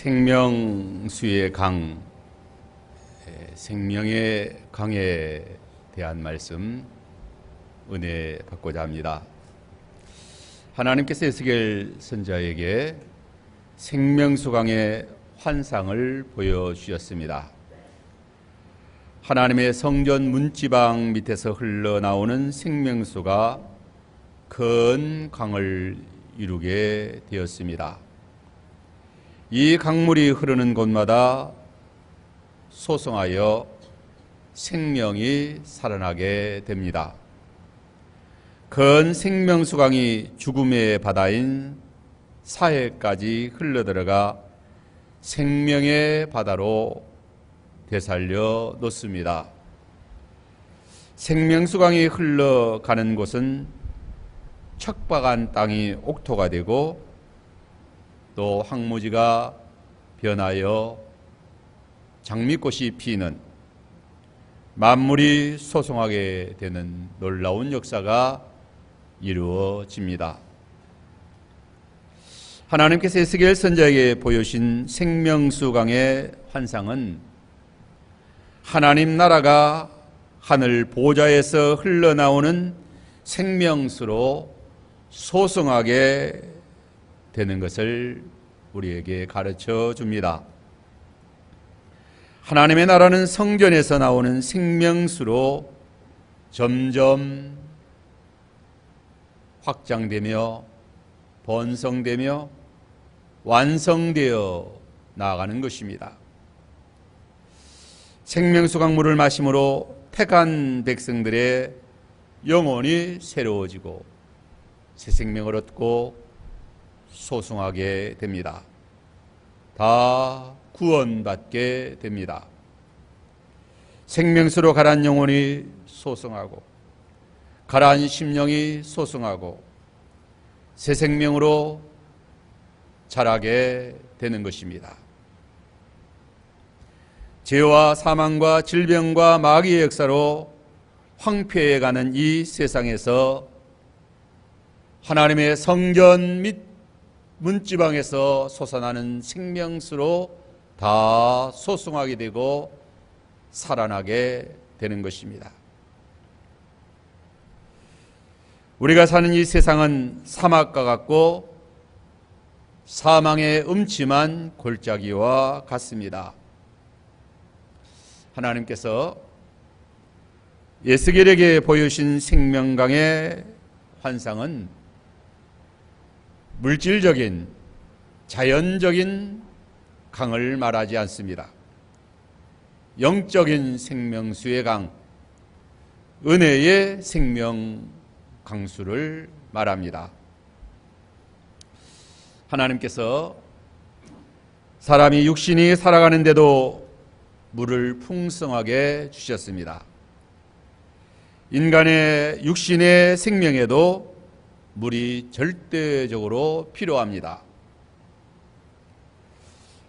생명수의 강, 생명의 강에 대한 말씀 은혜 받고자 합니다. 하나님께서 에스겔 선지자에게 생명수 강의 환상을 보여주셨습니다. 하나님의 성전 문지방 밑에서 흘러나오는 생명수가 큰 강을 이루게 되었습니다. 이 강물이 흐르는 곳마다 솟성하여 생명이 살아나게 됩니다. 큰 생명수강이 죽음의 바다인 사해까지 흘러들어가 생명의 바다로 되살려 놓습니다. 생명수강이 흘러가는 곳은 척박한 땅이 옥토가 되고 또 황무지가 변하여 장미꽃이 피는 만물이 소송하게 되는 놀라운 역사가 이루어집니다. 하나님께서 에스겔 선지자에게 보여주신 생명수강의 환상은 하나님 나라가 하늘 보좌에서 흘러나오는 생명수로 소송하게 되는 것을 우리에게 가르쳐 줍니다. 하나님의 나라는 성전에서 나오는 생명수로 점점 확장되며 번성되며 완성되어 나아가는 것입니다. 생명수 강물을 마심으로 택한 백성들의 영혼이 새로워지고 새 생명을 얻고 소송하게 됩니다. 다 구원받게 됩니다. 생명수로 가라앉은 영혼이 소송하고 가라앉은 심령이 소송하고 새 생명으로 자라게 되는 것입니다. 죄와 사망과 질병과 마귀의 역사로 황폐해가는 이 세상에서 하나님의 성전 및 문지방에서 솟아나는 생명수로 다 소송하게 되고 살아나게 되는 것입니다. 우리가 사는 이 세상은 사막과 같고 사망의 음침한 골짜기와 같습니다. 하나님께서 에스겔에게 보여주신 생명강의 환상은 물질적인 자연적인 강을 말하지 않습니다. 영적인 생명수의 강, 은혜의 생명 강수를 말합니다. 하나님께서 사람이 육신이 살아가는데도 물을 풍성하게 주셨습니다. 인간의 육신의 생명에도 물이 절대적으로 필요합니다.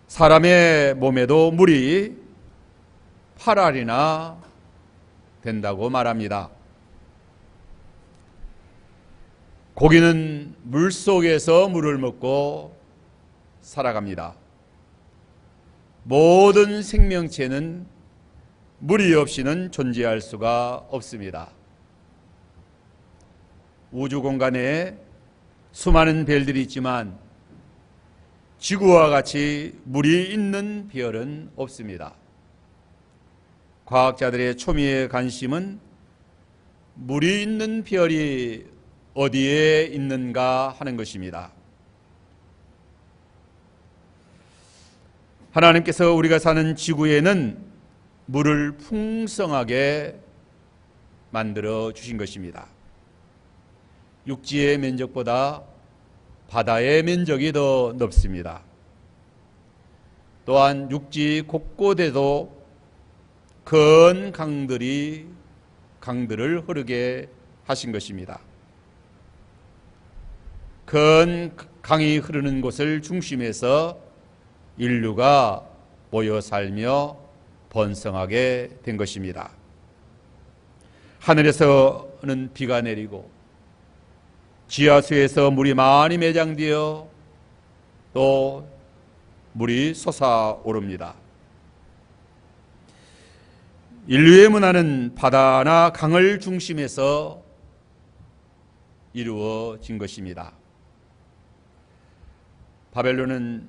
사람의 몸에도 물이 8알이나 된다고 말합니다. 고기는 물 속에서 물을 먹고 살아갑니다. 모든 생명체는 물이 없이는 존재할 수가 없습니다. 우주 공간에 수많은 별들이 있지만 지구와 같이 물이 있는 별은 없습니다. 과학자들의 초미의 관심은 물이 있는 별이 어디에 있는가 하는 것입니다. 하나님께서 우리가 사는 지구에는 물을 풍성하게 만들어 주신 것입니다. 육지의 면적보다 바다의 면적이 더 넓습니다. 또한 육지 곳곳에도 큰 강들을 흐르게 하신 것입니다. 큰 강이 흐르는 곳을 중심에서 인류가 모여 살며 번성하게 된 것입니다. 하늘에서는 비가 내리고 지하수에서 물이 많이 매장되어 또 물이 솟아오릅니다. 인류의 문화는 바다나 강을 중심에서 이루어진 것입니다. 바벨론은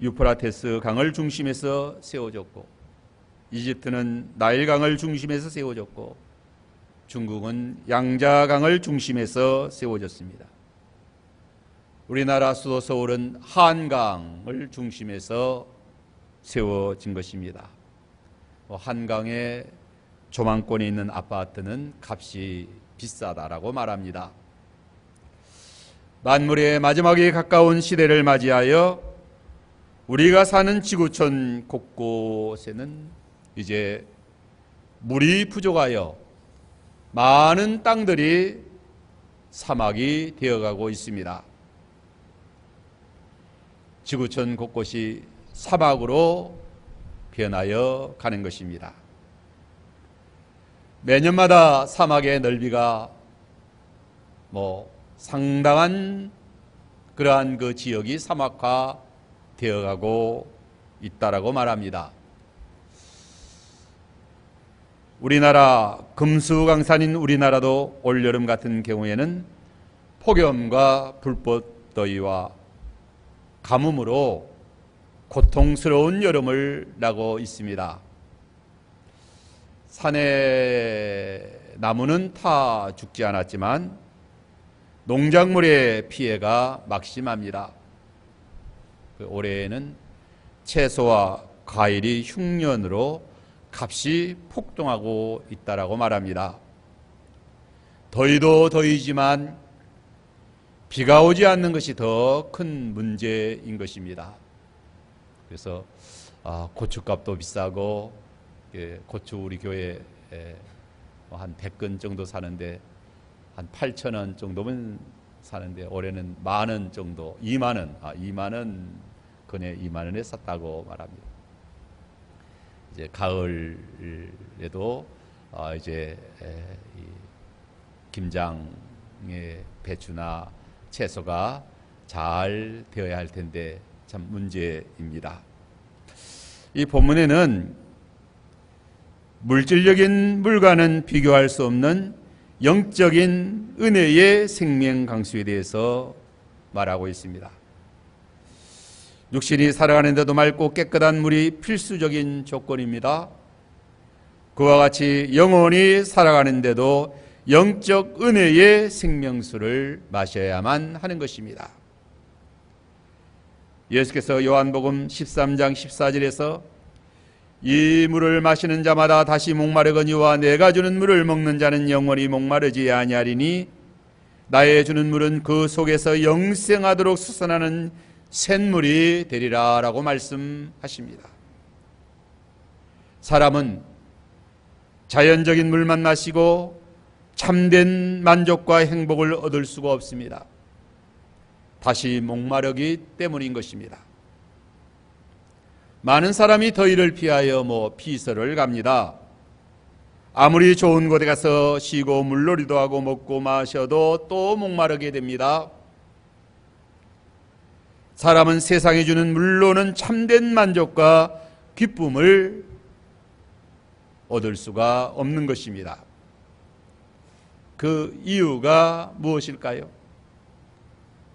유프라테스 강을 중심에서 세워졌고, 이집트는 나일강을 중심에서 세워졌고, 중국은 양자강을 중심에서 세워졌습니다. 우리나라 수도 서울은 한강을 중심에서 세워진 것입니다. 한강에 조망권이 있는 아파트는 값이 비싸다라고 말합니다. 만물의 마지막에 가까운 시대를 맞이하여 우리가 사는 지구촌 곳곳에는 이제 물이 부족하여 많은 땅들이 사막이 되어가고 있습니다. 지구촌 곳곳이 사막으로 변하여 가는 것입니다. 매년마다 사막의 넓이가 상당한 그러한 그 지역이 사막화 되어가고 있다라고 말합니다. 우리나라 금수강산인 우리나라도 올여름 같은 경우에는 폭염과 불꽃더위와 가뭄으로 고통스러운 여름을 나고 있습니다. 산의 나무는 타 죽지 않았지만 농작물의 피해가 막심합니다. 올해에는 채소와 과일이 흉년으로 값이 폭등하고 있다라고 말합니다. 더위도 더위지만 비가 오지 않는 것이 더 큰 문제인 것입니다. 그래서 고추값도 비싸고, 고추 우리 교회에 한 100근 정도 사는데 한 8,000원 정도면 사는데 올해는 10,000원 정도, 2만 근에 2만 원에 샀다고 말합니다. 이제 가을에도 이제 김장의 배추나 채소가 잘 되어야 할 텐데 참 문제입니다. 이 본문에는 물질적인 물과는 비교할 수 없는 영적인 은혜의 생명 강수에 대해서 말하고 있습니다. 육신이 살아가는데도 맑고 깨끗한 물이 필수적인 조건입니다. 그와 같이 영혼이 살아가는데도 영적 은혜의 생명수를 마셔야만 하는 것입니다. 예수께서 요한복음 13장 14절에서 이 물을 마시는 자마다 다시 목마르거니와 내가 주는 물을 먹는 자는 영원히 목마르지 아니하리니 나의 주는 물은 그 속에서 영생하도록 솟아나는 샘물이 되리라 라고 말씀하십니다. 사람은 자연적인 물만 마시고 참된 만족과 행복을 얻을 수가 없습니다. 다시 목마르기 때문인 것입니다. 많은 사람이 더위를 피하여 피서를 갑니다. 아무리 좋은 곳에 가서 쉬고 물놀이도 하고 먹고 마셔도 또 목마르게 됩니다. 사람은 세상이 주는 물로는 참된 만족과 기쁨을 얻을 수가 없는 것입니다. 그 이유가 무엇일까요?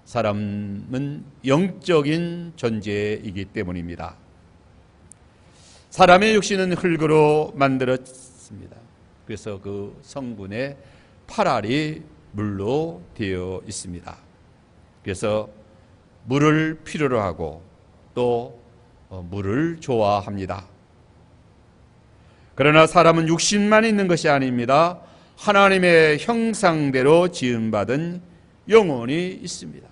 사람은 영적인 존재이기 때문입니다. 사람의 육신은 흙으로 만들었습니다. 그래서 그 성분의 8알이 물로 되어 있습니다. 그래서 물을 필요로 하고 또 물을 좋아합니다. 그러나 사람은 육신만 있는 것이 아닙니다. 하나님의 형상대로 지음받은 영혼이 있습니다.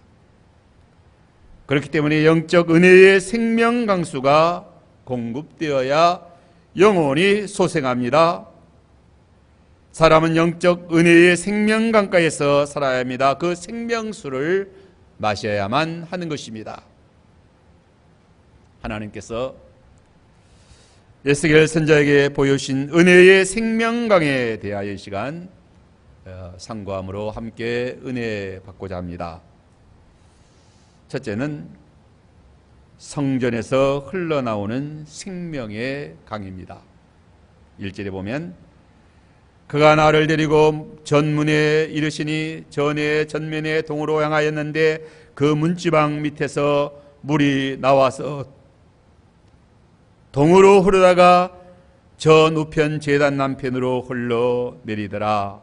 그렇기 때문에 영적 은혜의 생명 강수가 공급되어야 영혼이 소생합니다. 사람은 영적 은혜의 생명 강가에서 살아야 합니다. 그 생명수를 마셔야만 하는 것입니다. 하나님께서 에스겔 선지자에게 보여주신 은혜의 생명강에 대하여 이 시간 상고함으로 함께 은혜 받고자 합니다. 첫째는 성전에서 흘러나오는 생명의 강입니다. 1절에 보면 그가 나를 데리고 전문에 이르시니 전의 전면에 동으로 향하였는데 그 문지방 밑에서 물이 나와서 동으로 흐르다가 전 우편 제단 남편으로 흘러내리더라.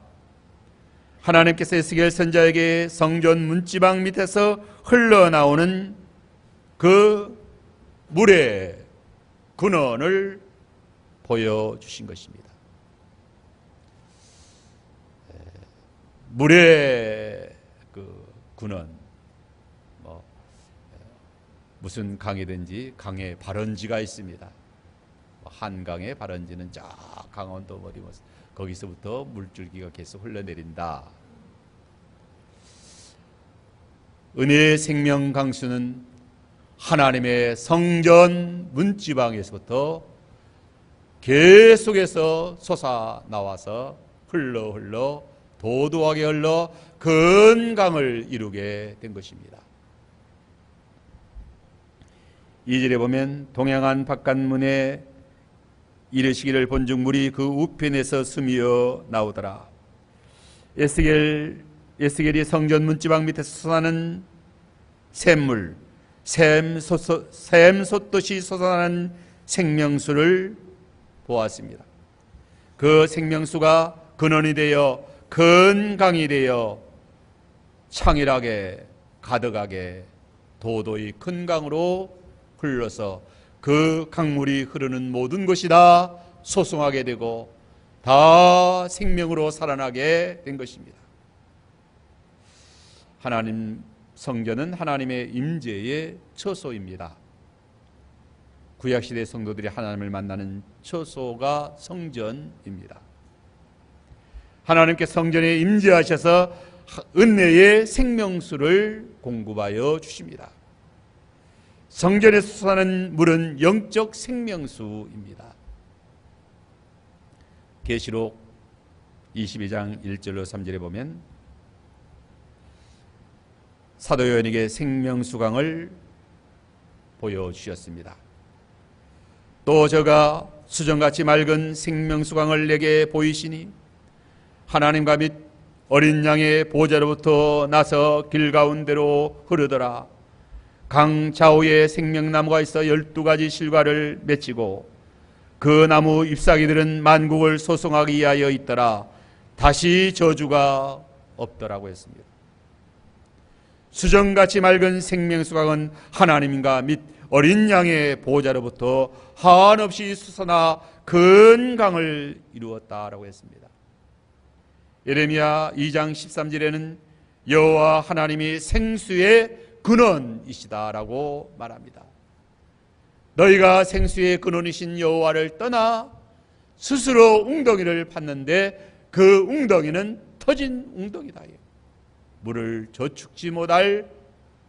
하나님께서 에스겔 선지자에게 성전 문지방 밑에서 흘러나오는 그 물의 근원을 보여주신 것입니다. 물의 그 근원, 무슨 강이든지 강에 발원지가 있습니다. 한강의 발원지는 저 강원도 어디 거기서부터 물줄기가 계속 흘러내린다. 은혜의 생명 강수는 하나님의 성전 문지방에서부터 계속해서 솟아 나와서 흘러 도도하게 흘러 큰 강을 이루게 된 것입니다. 2절에 보면 동양한 바깥문에 이르시기를 본즉 물이 그 우편에서 스미어 나오더라. 에스겔이 성전 문지방 밑에서 솟아나는 샘물, 샘솟듯이 솟아나는 생명수를 보았습니다. 그 생명수가 근원이 되어 큰 강이 되어 창일하게 가득하게 도도히 큰 강으로 흘러서 그 강물이 흐르는 모든 것이 다 소송하게 되고 다 생명으로 살아나게 된 것입니다. 하나님 성전은 하나님의 임재의 처소입니다. 구약시대 성도들이 하나님을 만나는 처소가 성전입니다. 하나님께 성전에 임재하셔서 은혜의 생명수를 공급하여 주십니다. 성전에서 솟아나는 물은 영적 생명수입니다. 계시록 22장 1절로 3절에 보면 사도 요한에게 생명수강을 보여주셨습니다. 또 저가 수정같이 맑은 생명수강을 내게 보이시니 하나님과 및 어린 양의 보좌로부터 나서 길 가운데로 흐르더라. 강 좌우에 생명나무가 있어 12가지 실과를 맺히고 그 나무 잎사귀들은 만국을 소송하기 위하여 있더라. 다시 저주가 없더라고 했습니다. 수정같이 맑은 생명수강은 하나님과 및 어린 양의 보좌로부터 한없이 솟아나 큰 강을 이루었다라고 했습니다. 예레미야 2장 13절에는 여호와 하나님이 생수의 근원이시다라고 말합니다. 너희가 생수의 근원이신 여호와를 떠나 스스로 웅덩이를 팠는데 그 웅덩이는 터진 웅덩이다. 물을 저축지 못할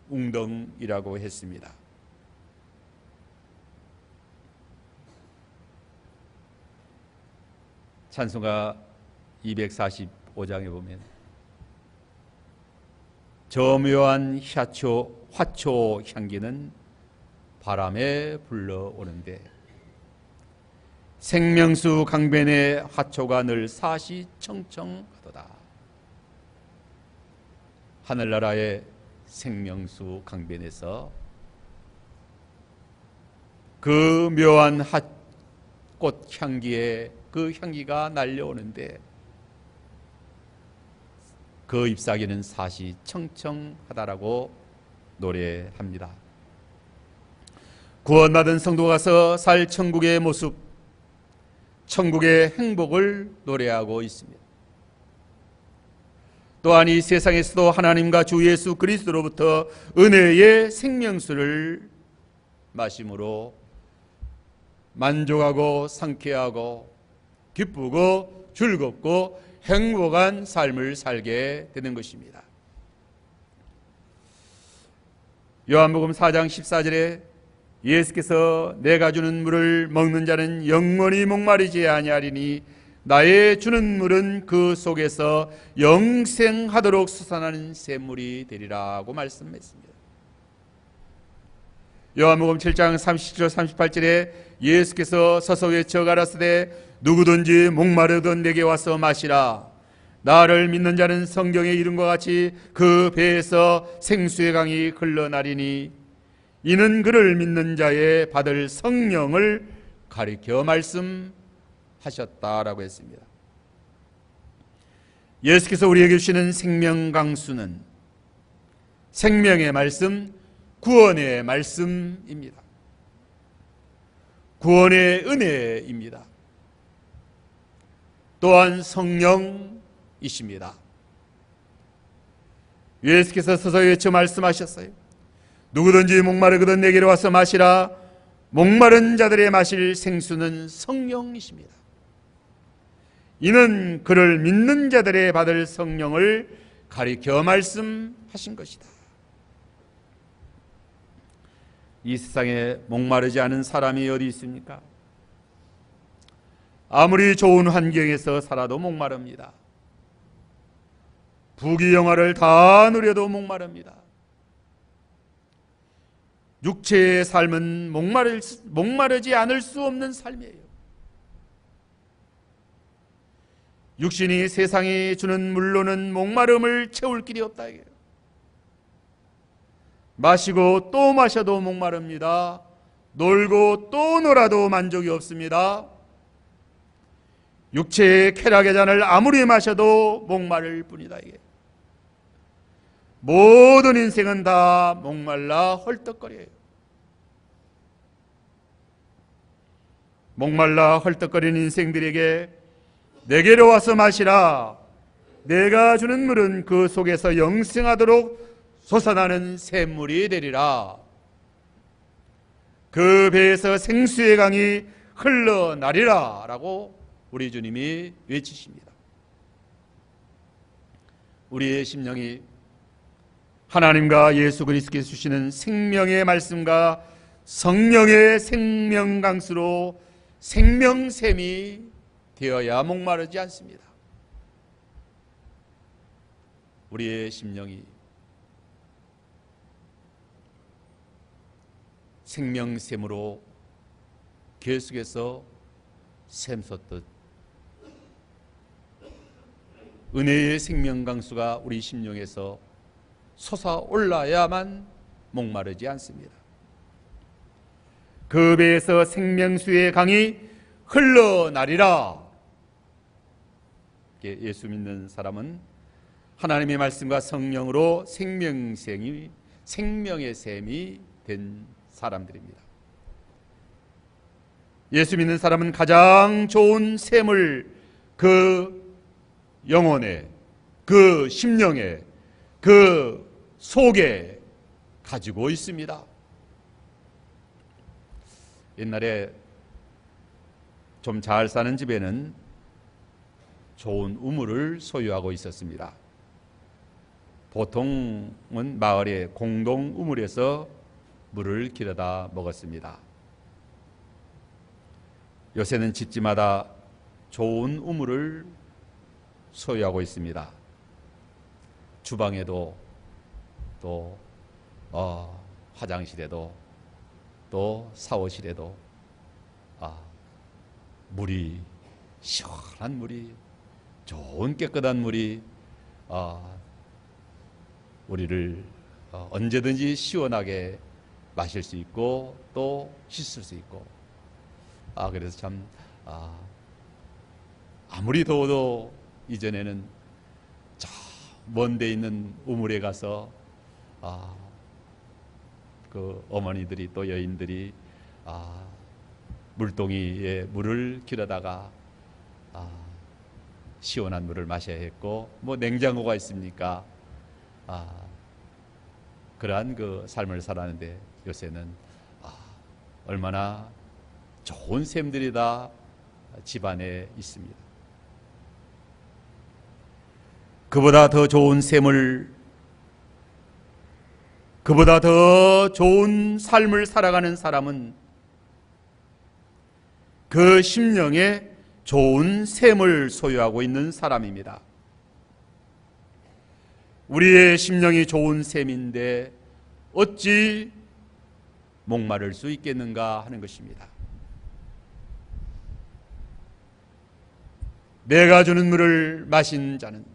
웅덩이라고 했습니다. 찬송가 245장에 보면 저 묘한 화초 향기는 바람에 불러오는데 생명수 강변의 화초가 늘 사시청청하도다. 하늘나라의 생명수 강변에서 그 묘한 꽃 향기에 그 향기가 날려오는데 그 잎사귀는 사시청청하다라고 노래합니다. 구원받은 성도가 가서 살 천국의 모습, 천국의 행복을 노래하고 있습니다. 또한 이 세상에서도 하나님과 주 예수 그리스도로부터 은혜의 생명수를 마심으로 만족하고 상쾌하고 기쁘고 즐겁고 행복한 삶을 살게 되는 것입니다. 요한복음 4장 14절에 예수께서 내가 주는 물을 먹는 자는 영원히 목마르지 아니하리니 나의 주는 물은 그 속에서 영생하도록 솟아나는 샘물이 되리라고 말씀했습니다. 요한복음 7장 37절 38절에 예수께서 서서 외쳐 가라사대 누구든지 목마르든 내게 와서 마시라. 나를 믿는 자는 성경의 이름과 같이 그 배에서 생수의 강이 흘러나리니 이는 그를 믿는 자의 받을 성령을 가리켜 말씀하셨다라고 했습니다. 예수께서 우리에게 주시는 생명 강수는 생명의 말씀, 구원의 말씀입니다. 구원의 은혜입니다. 또한 성령이십니다. 예수께서 서서 외쳐 말씀하셨어요. 누구든지 목마르거든 내게로 와서 마시라. 목마른 자들의 마실 생수는 성령이십니다. 이는 그를 믿는 자들의 받을 성령을 가리켜 말씀하신 것이다. 이 세상에 목마르지 않은 사람이 어디 있습니까? 아무리 좋은 환경에서 살아도 목마릅니다. 부귀영화를 다 누려도 목마릅니다. 육체의 삶은 목마르지 않을 수 없는 삶이에요. 육신이 세상이 주는 물로는 목마름을 채울 길이 없다 이게요. 마시고 또 마셔도 목마릅니다. 놀고 또 놀아도 만족이 없습니다. 육체의 쾌락의 잔을 아무리 마셔도 목마를 뿐이다 이게. 모든 인생은 다 목말라 헐떡거려요. 목말라 헐떡거리는 인생들에게 내게로 와서 마시라. 내가 주는 물은 그 속에서 영생하도록 솟아나는 샘물이 되리라. 그 배에서 생수의 강이 흘러나리라 라고 우리 주님이 외치십니다. 우리의 심령이 하나님과 예수 그리스도께서 주시는 생명의 말씀과 성령의 생명 강수로 생명샘이 되어야 목마르지 않습니다. 우리의 심령이 생명샘으로 계속해서 샘솟듯 은혜의 생명강수가 우리 심령에서 솟아올라야만 목마르지 않습니다. 그 배에서 생명수의 강이 흘러나리라. 예수 믿는 사람은 하나님의 말씀과 성령으로 생명의 샘이 된 사람들입니다. 예수 믿는 사람은 가장 좋은 샘을 그 영혼에, 그 심령에, 그 속에 가지고 있습니다. 옛날에 좀 잘 사는 집에는 좋은 우물을 소유하고 있었습니다. 보통은 마을의 공동 우물에서 물을 길어다 먹었습니다. 요새는 집집마다 좋은 우물을 소유하고 있습니다. 주방에도 또 화장실에도 또 샤워실에도 물이 시원한 물이 좋은 깨끗한 물이 우리를 언제든지 시원하게 마실 수 있고 또 씻을 수 있고 그래서 참 아무리 더워도 이전에는 저 먼 데 있는 우물에 가서 그 어머니들이 또 여인들이 물동이에 물을 길어다가 시원한 물을 마셔야 했고 뭐 냉장고가 있습니까? 그러한 그 삶을 살았는데 요새는 얼마나 좋은 샘들이 다 집안에 있습니다. 그보다 더 좋은 샘을, 그보다 더 좋은 삶을 살아가는 사람은 그 심령에 좋은 샘을 소유하고 있는 사람입니다. 우리의 심령이 좋은 샘인데 어찌 목마를 수 있겠는가 하는 것입니다. 내가 주는 물을 마신 자는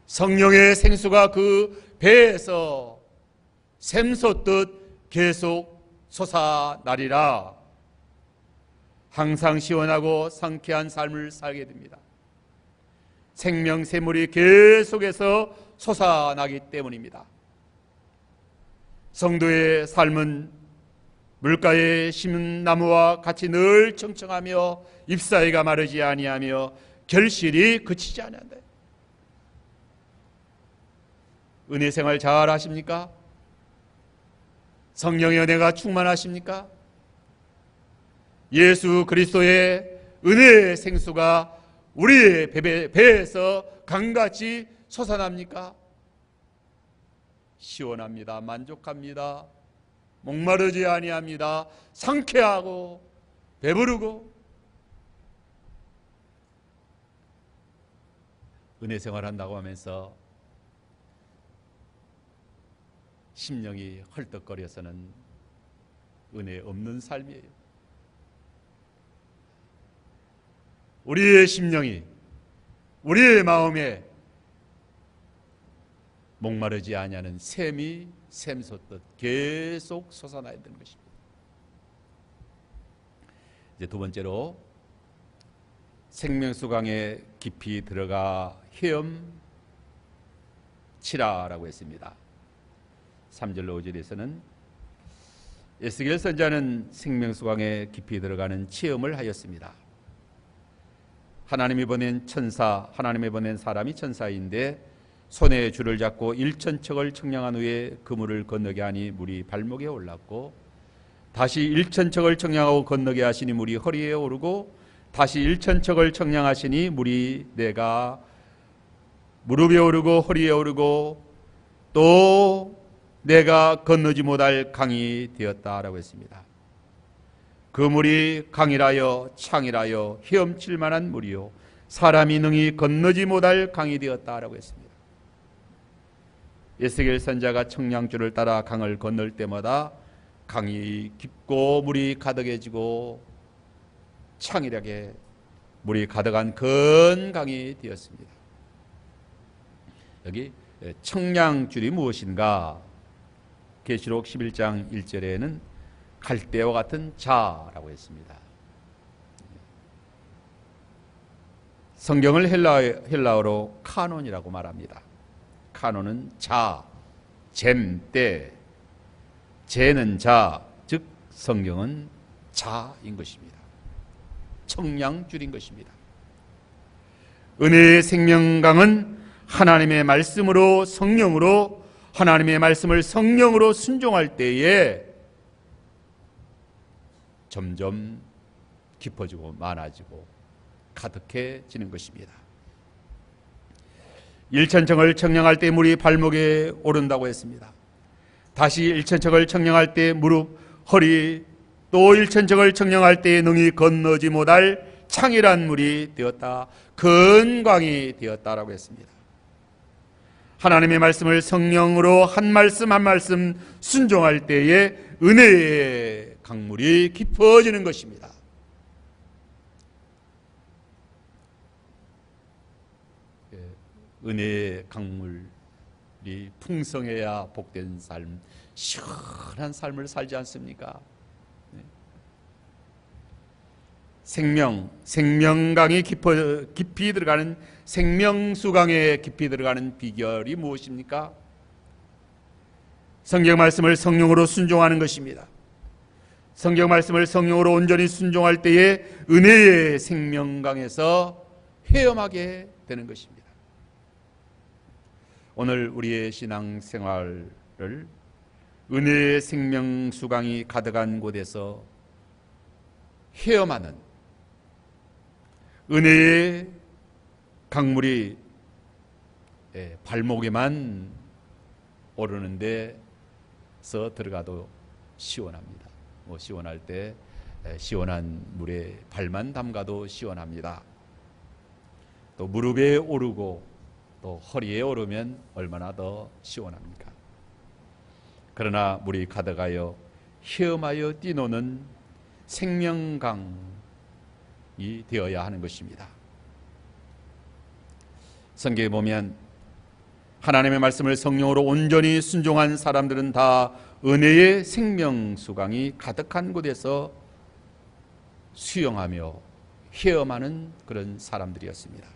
성령의 생수가 그 배에서 샘솟듯 계속 솟아나리라. 항상 시원하고 상쾌한 삶을 살게 됩니다. 생명 샘물이 계속해서 솟아나기 때문입니다. 성도의 삶은 물가에 심은 나무와 같이 늘 청청하며 잎사귀가 마르지 아니하며 결실이 그치지 아니한다. 은혜 생활 잘 하십니까? 성령의 은혜가 충만하십니까? 예수 그리스도의 은혜의 생수가 우리의 배에서 강같이 솟아납니까? 시원합니다. 만족합니다. 목마르지 아니합니다. 상쾌하고 배부르고. 은혜 생활한다고 하면서 심령이 헐떡거려서는 은혜 없는 삶이에요. 우리의 심령이, 우리의 마음에 목마르지 아니하는 샘이 샘솟듯 계속 솟아나야 되는 것입니다. 이제 두 번째로 생명수강에 깊이 들어가 헤엄치라라고 했습니다. 3절로 5절에서는 에스겔 선지자는 생명수강에 깊이 들어가는 체험을 하였습니다. 하나님이 보낸 천사, 하나님이 보낸 사람이 천사인데 손에 줄을 잡고 1,000척을 청량한 후에 그 물을 건너게 하니 물이 발목에 올랐고, 다시 1,000척을 청량하고 건너게 하시니 물이 허리에 오르고, 다시 1,000척을 청량하시니 물이 내가 무릎에 오르고 허리에 오르고 또 내가 건너지 못할 강이 되었다라고 했습니다. 그 물이 강이라여 창이라여 헤엄칠 만한 물이요 사람이 능히 건너지 못할 강이 되었다라고 했습니다. 에스겔 선지자가 청량줄을 따라 강을 건널 때마다 강이 깊고 물이 가득해지고 창이라게 물이 가득한 큰 강이 되었습니다. 여기 청량줄이 무엇인가? 계시록 11장 1절에는 갈대와 같은 자라고 했습니다. 성경을 헬라어로 카논이라고 말합니다. 카논은 자, 잼, 때, 재는 자, 즉 성경은 자인 것입니다. 청량줄인 것입니다. 은혜의 생명강은 하나님의 말씀으로 성령으로, 하나님의 말씀을 성령으로 순종할 때에 점점 깊어지고 많아지고 가득해지는 것입니다. 1,000척을 청량할 때 물이 발목에 오른다고 했습니다. 다시 1,000척을 청량할 때 무릎, 허리, 또 1,000척을 청량할 때 능히 건너지 못할 창이란 물이 되었다. 큰 강이 되었다라고 했습니다. 하나님의 말씀을 성령으로 한 말씀 한 말씀 순종할 때에 은혜의 강물이 깊어지는 것입니다. 은혜의 강물이 풍성해야 복된 삶, 시원한 삶을 살지 않습니까? 생명강이 깊이 들어가는, 생명수강에 깊이 들어가는 비결이 무엇입니까? 성경 말씀을 성령으로 순종하는 것입니다. 성경 말씀을 성령으로 온전히 순종할 때에 은혜의 생명강에서 헤엄하게 되는 것입니다. 오늘 우리의 신앙생활을 은혜의 생명수강이 가득한 곳에서 헤엄하는 은혜의 강물이 발목에만 오르는 데서 들어가도 시원합니다. 시원할 때 시원한 물에 발만 담가도 시원합니다. 또 무릎에 오르고 또 허리에 오르면 얼마나 더 시원합니까? 그러나 물이 가득하여 헤엄하여 뛰노는 생명강이 되어야 하는 것입니다. 성경에 보면 하나님의 말씀을 성령으로 온전히 순종한 사람들은 다 은혜의 생명수강이 가득한 곳에서 수영하며 헤엄하는 그런 사람들이었습니다.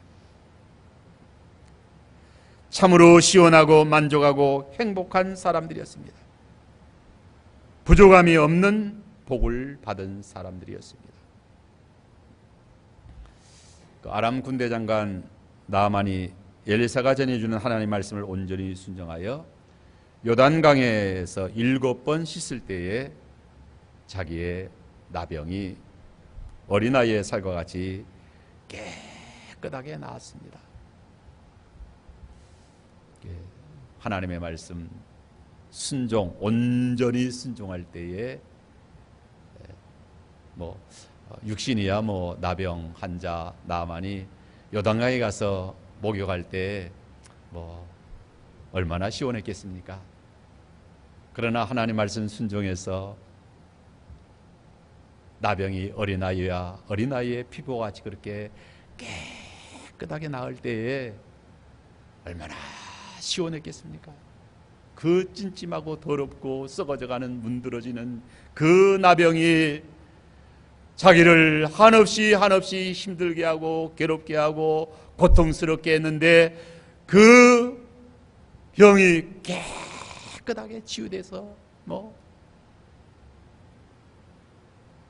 참으로 시원하고 만족하고 행복한 사람들이었습니다. 부족함이 없는 복을 받은 사람들이었습니다. 아람 군대 장관 나아만이 엘리사가 전해주는 하나님의 말씀을 온전히 순종하여 요단강에서 7번 씻을 때에 자기의 나병이 어린아이의 살과 같이 깨끗하게 나았습니다. 하나님의 말씀 순종, 온전히 순종할 때에 육신이야 나병 환자 나아만이 요단강에 가서 목욕할 때 얼마나 시원했겠습니까? 그러나 하나님 말씀 순종해서 나병이 어린아이의 피부와 같이 그렇게 깨끗하게 나을 때에 얼마나 시원했겠습니까? 그 찜찜하고 더럽고 썩어져가는 문드러지는 그 나병이 자기를 한없이 힘들게 하고 괴롭게 하고 고통스럽게 했는데 그 병이 깨끗하게 치유돼서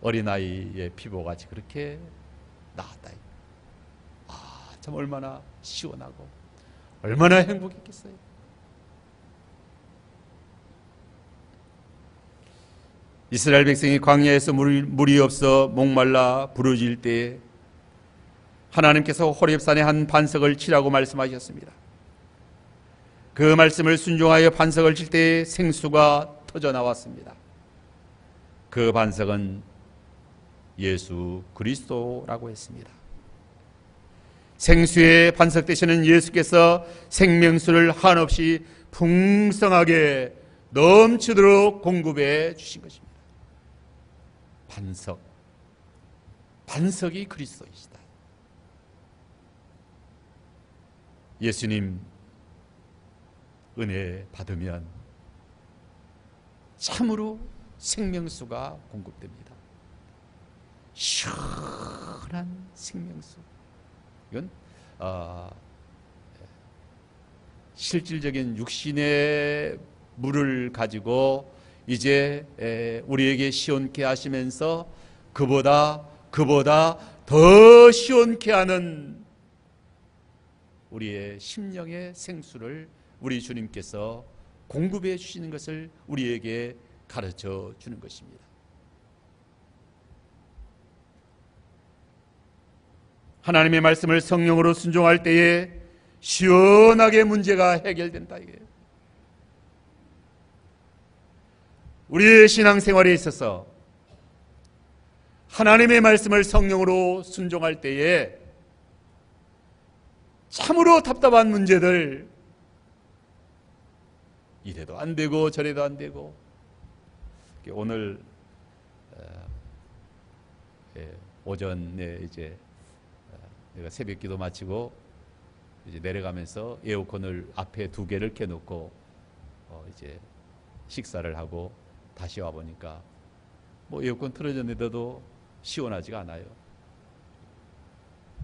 어린아이의 피부같이 그렇게 나았다. 참 얼마나 시원하고 얼마나 행복했겠어요. 이스라엘 백성이 광야에서 물이 없어 목말라 부르짖을 때에 하나님께서 호렙산에 한 반석을 치라고 말씀하셨습니다. 그 말씀을 순종하여 반석을 칠 때에 생수가 터져 나왔습니다. 그 반석은 예수 그리스도라고 했습니다. 생수의 반석 되시는 예수께서 생명수를 한없이 풍성하게 넘치도록 공급해 주신 것입니다. 반석이 그리스도이시다. 예수님 은혜 받으면 참으로 생명수가 공급됩니다. 시원한 생명수. 이건 실질적인 육신의 물을 가지고 이제 우리에게 시원케 하시면서 그보다 더 시원케 하는 우리의 심령의 생수를 우리 주님께서 공급해 주시는 것을 우리에게 가르쳐 주는 것입니다. 하나님의 말씀을 성령으로 순종할 때에 시원하게 문제가 해결된다 이거예요. 우리의 신앙생활에 있어서 하나님의 말씀을 성령으로 순종할 때에 참으로 답답한 문제들, 이래도 안 되고 저래도 안 되고, 오늘 오전에 이제 내가 새벽기도 마치고 이제 내려가면서 에어컨을 앞에 2개를 켜놓고 이제 식사를 하고 다시 와 보니까 에어컨 틀어졌는데도 시원하지가 않아요.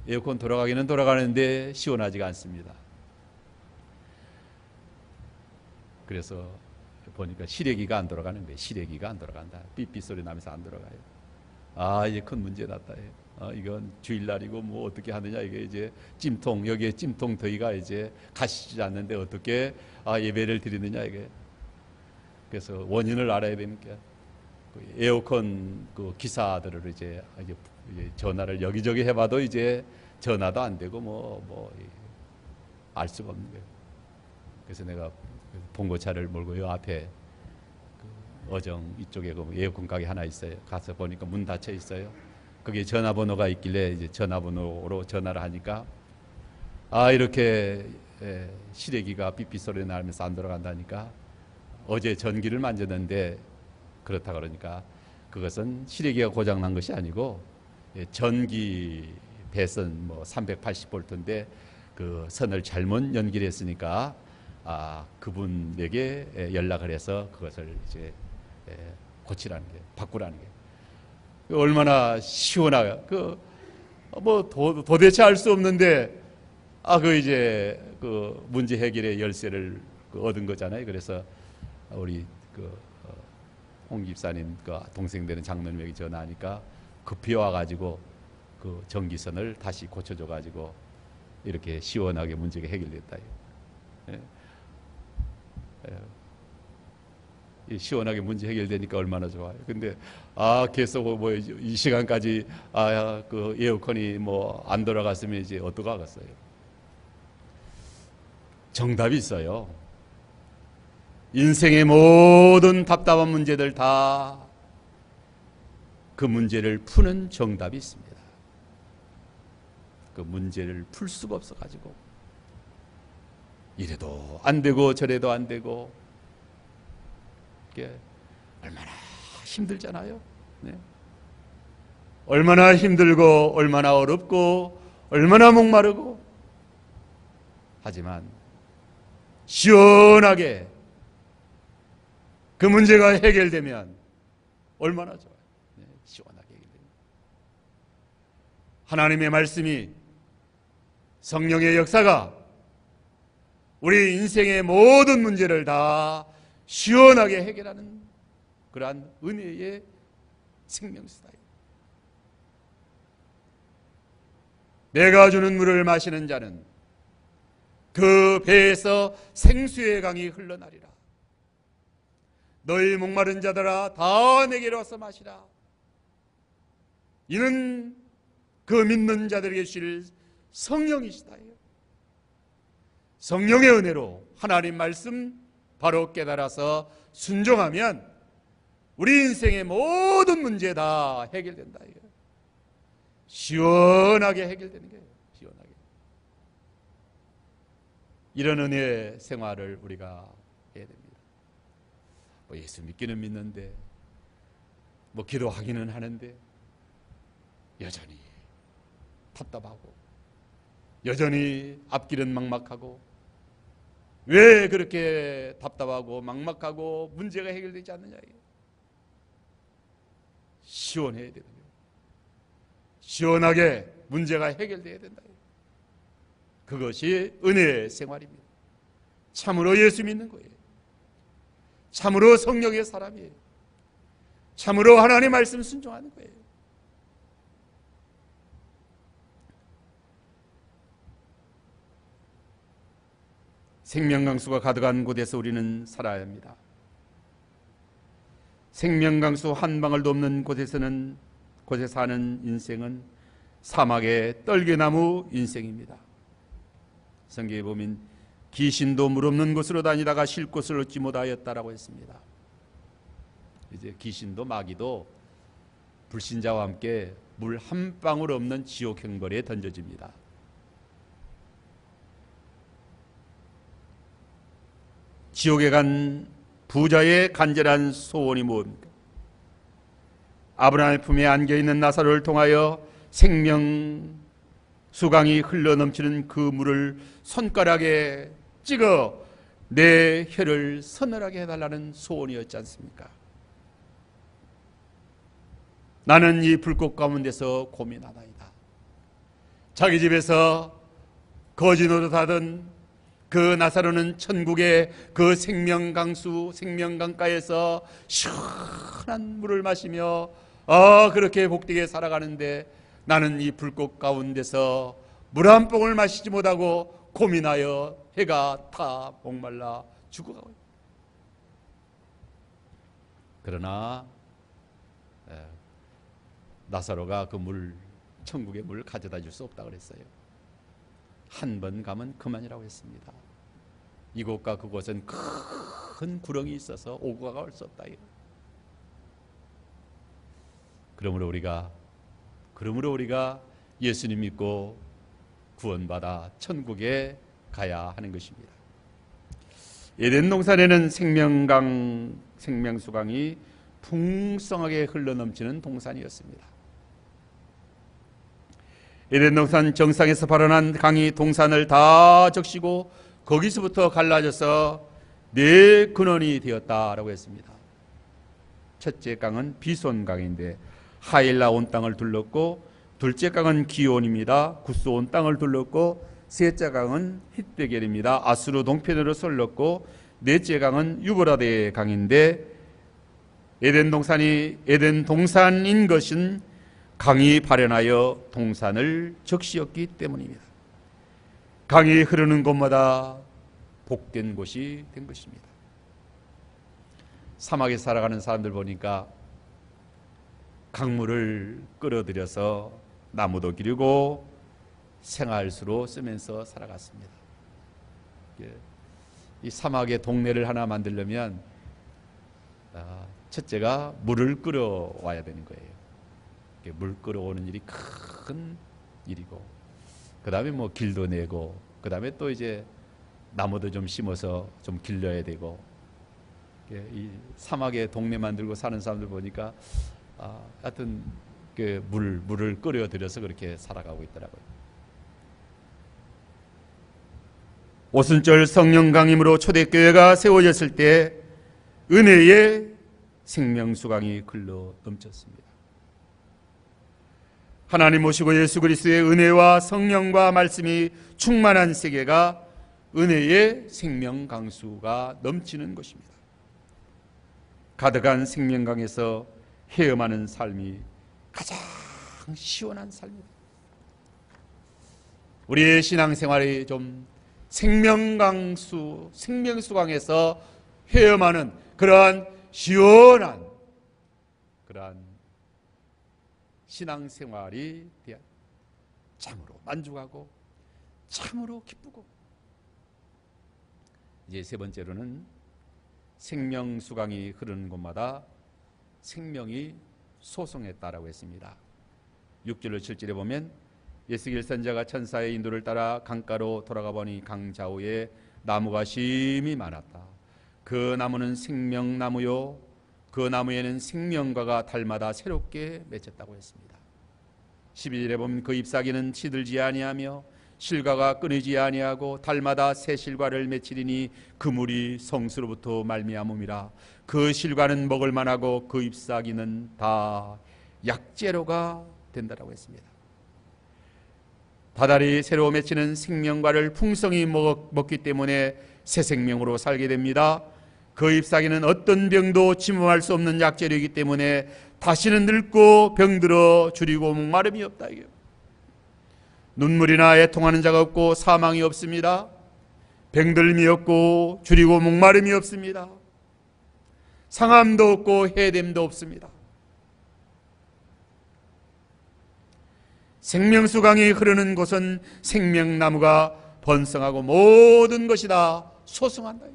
에어컨 돌아가기는 돌아가는데 시원하지가 않습니다. 그래서 보니까 실외기가 안 돌아가는 거예요. 실외기가 안 돌아간다. 삐삐 소리 나면서 안 돌아가요. 이제 큰 문제 났다. 이건 주일날이고 어떻게 하느냐. 이게 이제 찜통, 여기에 찜통 더위가 이제 가시지 않는데 어떻게 예배를 드리느냐 이게. 그래서 원인을 알아야 되니까 에어컨 그 기사들을 이제 전화를 여기저기 해봐도 이제 전화도 안 되고 알 수가 없는 거예요. 그래서 내가 봉고차를 몰고 요 앞에 그 어정 이쪽에 그 에어컨 가게 하나 있어요. 가서 보니까 문 닫혀 있어요. 거기에 전화번호가 있길래 이제 전화번호로 전화를 하니까 이렇게 실외기가 삐삐 소리 나면서 안 돌아간다니까 어제 전기를 만졌는데 그렇다 그러니까 그것은 실외기가 고장난 것이 아니고 전기 배선 뭐 380볼트인데 그 선을 잘못 연결했으니까 그분에게 연락을 해서 그것을 이제 고치라는 게, 바꾸라는 게 얼마나 시원하게 뭐 도대체 알 수 없는데 그 이제 그 문제 해결의 열쇠를 얻은 거잖아요. 그래서 우리 홍 집사님 동생 되는 장로님에게 전화하니까 급히 와가지고 그 전기선을 다시 고쳐줘가지고 이렇게 시원하게 문제가 해결됐다. 시원하게 문제 해결되니까 얼마나 좋아요. 근데 계속 뭐 이 시간까지 그 에어컨이 뭐 안 돌아갔으면 이제 어떡하겠어요. 정답이 있어요. 인생의 모든 답답한 문제들 다 그 문제를 푸는 정답이 있습니다. 그 문제를 풀 수가 없어가지고 이래도 안 되고 저래도 안 되고 이게 얼마나 힘들잖아요. 네. 얼마나 힘들고 얼마나 어렵고 얼마나 목마르고 하지만 시원하게 그 문제가 해결되면 얼마나 좋아요. 네, 시원하게 해결됩니다. 하나님의 말씀이, 성령의 역사가 우리 인생의 모든 문제를 다 시원하게 해결하는 그러한 은혜의 생명수다요. 내가 주는 물을 마시는 자는 그 배에서 생수의 강이 흘러나리라. 너희 목마른 자들아 다 내게로 와서 마시라. 이는 그 믿는 자들에게 주실 성령이시다요. 성령의 은혜로 하나님 말씀 바로 깨달아서 순종하면 우리 인생의 모든 문제 다 해결된다. 시원하게 해결되는 거예요. 시원하게. 이런 은혜의 생활을 우리가 해야 됩니다. 뭐 예수 믿기는 믿는데 뭐 기도하기는 하는데 여전히 답답하고 여전히 앞길은 막막하고 왜 그렇게 답답하고 막막하고 문제가 해결되지 않느냐. 시원해야 되는 거예요. 시원하게 문제가 해결돼야 된다. 그것이 은혜의 생활입니다. 참으로 예수 믿는 거예요. 참으로 성령의 사람이에요. 참으로 하나님의 말씀 순종하는 거예요. 생명강수가 가득한 곳에서 우리는 살아야 합니다. 생명강수 한 방울도 없는 곳에 사는 인생은 사막의 떨개나무 인생입니다. 성경에 보면 귀신도 물 없는 곳으로 다니다가 쉴 곳을 얻지 못하였다라고 했습니다. 이제 귀신도 마귀도 불신자와 함께 물 한 방울 없는 지옥 형벌에 던져집니다. 지옥에 간 부자의 간절한 소원이 무엇입니까? 아브라함의 품에 안겨있는 나사로를 통하여 생명 수강이 흘러넘치는 그 물을 손가락에 찍어 내 혀를 서늘하게 해달라는 소원이었지 않습니까? 나는 이 불꽃 가운데서 고민하나이다. 자기 집에서 거지 노릇하던 그 나사로는 천국의 그 생명강수, 생명강가에서 시원한 물을 마시며 그렇게 복되게 살아가는데 나는 이 불꽃 가운데서 물 한 봉을 마시지 못하고 고민하여 해가 타 목말라 죽어가고 있다. 그러나 나사로가 그 물, 천국의 물을 가져다 줄 수 없다고 그랬어요. 한 번 가면 그만이라고 했습니다. 이곳과 그곳은 큰 구렁이 있어서 오고 가가 올 수 없다. 그러므로 우리가 예수님 믿고 구원받아 천국에 가야 하는 것입니다. 에덴 동산에는 생명수강이 풍성하게 흘러넘치는 동산이었습니다. 에덴 동산 정상에서 발원한 강이 동산을 다 적시고 거기서부터 갈라져서 네 근원이 되었다라고 했습니다. 첫째 강은 비손강인데 하일라 온 땅을 둘렀고, 둘째 강은 기온입니다. 구스 온 땅을 둘렀고, 셋째 강은 힛데겔입니다. 아수르 동편으로 쏠렀고, 넷째 강은 유브라데 강인데, 에덴 동산인 것은 강이 발현하여 동산을 적시었기 때문입니다. 강이 흐르는 곳마다 복된 곳이 된 것입니다. 사막에 살아가는 사람들 보니까 강물을 끌어들여서 나무도 기르고 생활수로 쓰면서 살아갔습니다. 이 사막의 동네를 하나 만들려면 첫째가 물을 끌어와야 되는 거예요. 물 끌어오는 일이 큰 일이고, 그 다음에 뭐 길도 내고, 그 다음에 또 이제 나무도 좀 심어서 좀 길러야 되고, 이 사막에 동네 만들고 사는 사람들 보니까 하여튼 그 물을 끌어들여서 그렇게 살아가고 있더라고요. 오순절 성령 강림으로 초대교회가 세워졌을 때 은혜의 생명수강이 흘러 넘쳤습니다. 하나님 오시고 예수 그리스도의 은혜와 성령과 말씀이 충만한 세계가 은혜의 생명 강수가 넘치는 것입니다. 가득한 생명강에서 헤엄하는 삶이 가장 시원한 삶입니다. 우리의 신앙생활이 좀 생명수강에서 헤엄하는 그러한 시원한 그러한 신앙생활이 되어 참으로 만족하고 참으로 기쁘고, 이제 세 번째로는 생명수강이 흐르는 곳마다 생명이 소송했다라고 했습니다. 6절로 7절에 보면 예수길 선자가 천사의 인도를 따라 강가로 돌아가 보니 강 좌우에 나무가 심이 많았다. 그 나무는 생명나무요, 그 나무에는 생명과가 달마다 새롭게 맺혔다고 했습니다. 12절에 보면 그 잎사귀는 시들지 아니하며 실과가 끊이지 아니하고 달마다 새 실과를 맺히리니 그 물이 성수로부터 말미암음이라. 그 실과는 먹을 만하고 그 잎사귀는 다 약재료가 된다라고 했습니다. 다달이 새로 맺히는 생명과를 풍성히 먹기 때문에 새 생명으로 살게 됩니다. 그 잎사귀는 어떤 병도 침범할 수 없는 약재료이기 때문에 다시는 늙고 병들어 줄이고 목마름이 없다. 눈물이나 애통하는 자가 없고 사망이 없습니다. 병들림이 없고 줄이고 목마름이 없습니다. 상함도 없고 해됨도 없습니다. 생명수강이 흐르는 곳은 생명나무가 번성하고 모든 것이 다 소성한다.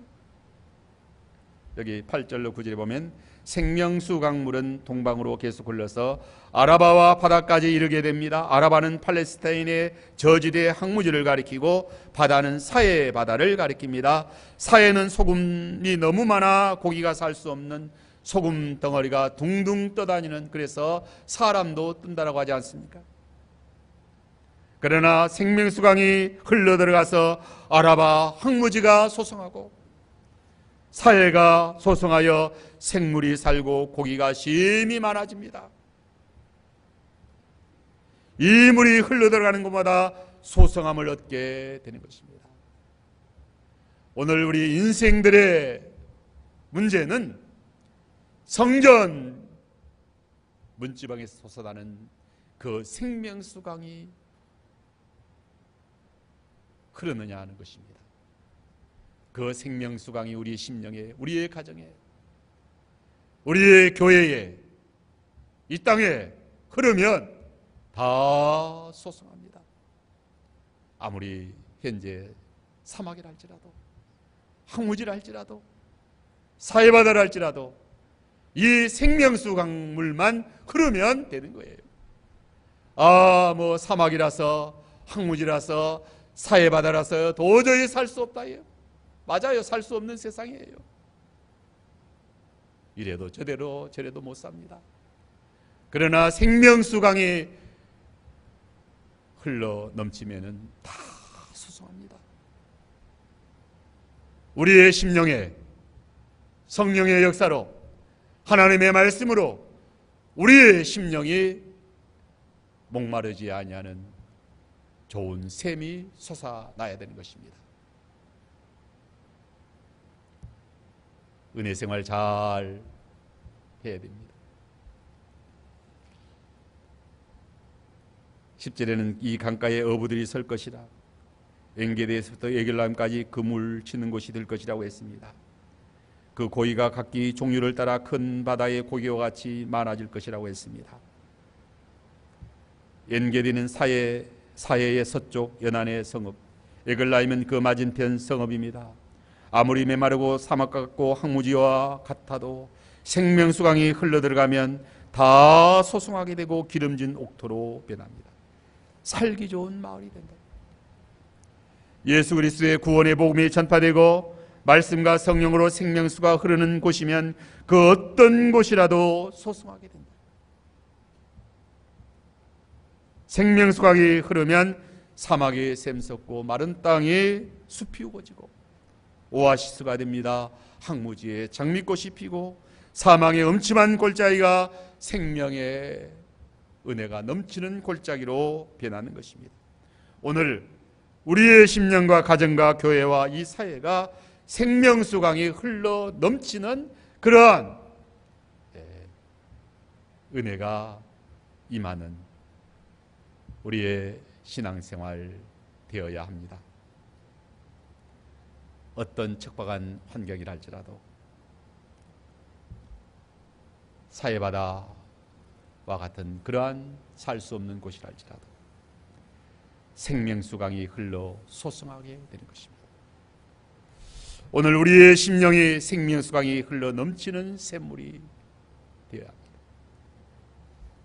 여기 8절로 9절에 보면 생명수강물은 동방으로 계속 흘러서 아라바와 바다까지 이르게 됩니다. 아라바는 팔레스타인의 저지대 항무지를 가리키고 바다는 사해 바다를 가리킵니다. 사해는 소금이 너무 많아 고기가 살 수 없는 소금 덩어리가 둥둥 떠다니는, 그래서 사람도 뜬다라고 하지 않습니까? 그러나 생명수강이 흘러들어가서 아라바 항무지가 소성하고 사해가 소성하여 생물이 살고 고기가 심히 많아집니다. 이 물이 흘러들어가는 곳마다 소성함을 얻게 되는 것입니다. 오늘 우리 인생들의 문제는 성전 문지방에서 솟아나는 그 생명수강이 흐르느냐 하는 것입니다. 그 생명수강이 우리의 심령에, 우리의 가정에, 우리의 교회에, 이 땅에 흐르면 다 소성합니다. 아무리 현재 사막이라 할지라도, 항무지라 할지라도, 사해바다라 할지라도 이 생명수강물만 흐르면 되는 거예요. 뭐 사막이라서, 항무지라서, 사해바다라서 도저히 살 수 없다. 맞아요. 살 수 없는 세상이에요. 이래도 저래도 못 삽니다. 그러나 생명수강이 흘러 넘치면은 다 소송합니다. 우리의 심령에 성령의 역사로, 하나님의 말씀으로 우리의 심령이 목마르지 아니하는 좋은 샘이 솟아나야 되는 것입니다. 은혜 생활 잘 해야 됩니다. 10절에는 이 강가에 어부들이 설 것이라, 엔게디에서부터 에겔람까지 그물 치는 곳이 될 것이라고 했습니다. 그 고기가 각기 종류를 따라 큰 바다의 고기와 같이 많아질 것이라고 했습니다. 엔게디는 사해의 서쪽 연안의 성읍, 에글라임은 그 맞은편 성읍입니다. 아무리 메마르고 사막 같고 황무지와 같아도 생명수강이 흘러들어가면 다 소송하게 되고 기름진 옥토로 변합니다. 살기 좋은 마을이 된다. 예수 그리스도의 구원의 복음이 전파되고 말씀과 성령으로 생명수가 흐르는 곳이면 그 어떤 곳이라도 소송하게 된다. 생명수강이 흐르면 사막이 샘솟고 마른 땅이 숲이 우거지고 오아시스가 됩니다. 황무지에 장미꽃이 피고 사망의 음침한 골짜기가 생명의 은혜가 넘치는 골짜기로 변하는 것입니다. 오늘 우리의 심령과 가정과 교회와 이 사회가 생명수강이 흘러 넘치는 그러한 은혜가 임하는 우리의 신앙생활 되어야 합니다. 어떤 척박한 환경이라 할지라도, 사해바다와 같은 그러한 살 수 없는 곳이라 할지라도 생명수강이 흘러 소성하게 되는 것입니다. 오늘 우리의 심령이 생명수강이 흘러 넘치는 샘물이 되어야 합니다.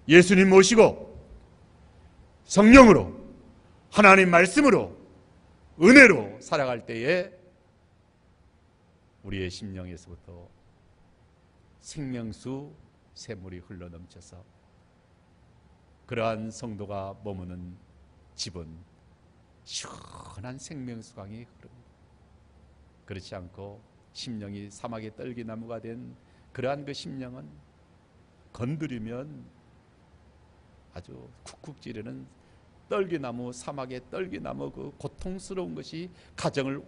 예수님 모시고 성령으로, 하나님 말씀으로, 은혜로 살아갈 때에 우리의 심령에서부터 생명수 샘물이 흘러 넘쳐서 그러한 성도가 머무는 집은 시원한 생명수강이 흐릅니다. 그렇지 않고 심령이 사막의 떨기나무가 된 그러한 그 심령은 건드리면 아주 쿡쿡 찌르는 떨기나무, 사막의 떨기나무, 그 고통스러운 것이 가정을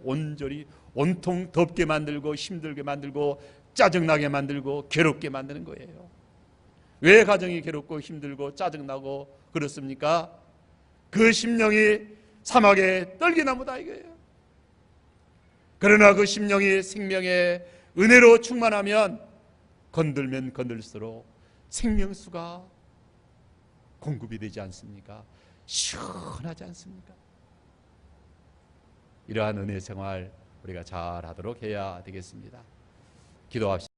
온통 덥게 만들고 힘들게 만들고 짜증나게 만들고 괴롭게 만드는 거예요. 왜 가정이 괴롭고 힘들고 짜증나고 그렇습니까? 그 심령이 사막의 떨기나무다 이거예요. 그러나 그 심령이 생명의 은혜로 충만하면 건들면 건들수록 생명수가 공급이 되지 않습니까? 시원하지 않습니까? 이러한 은혜 생활 우리가 잘 하도록 해야 되겠습니다. 기도합시다.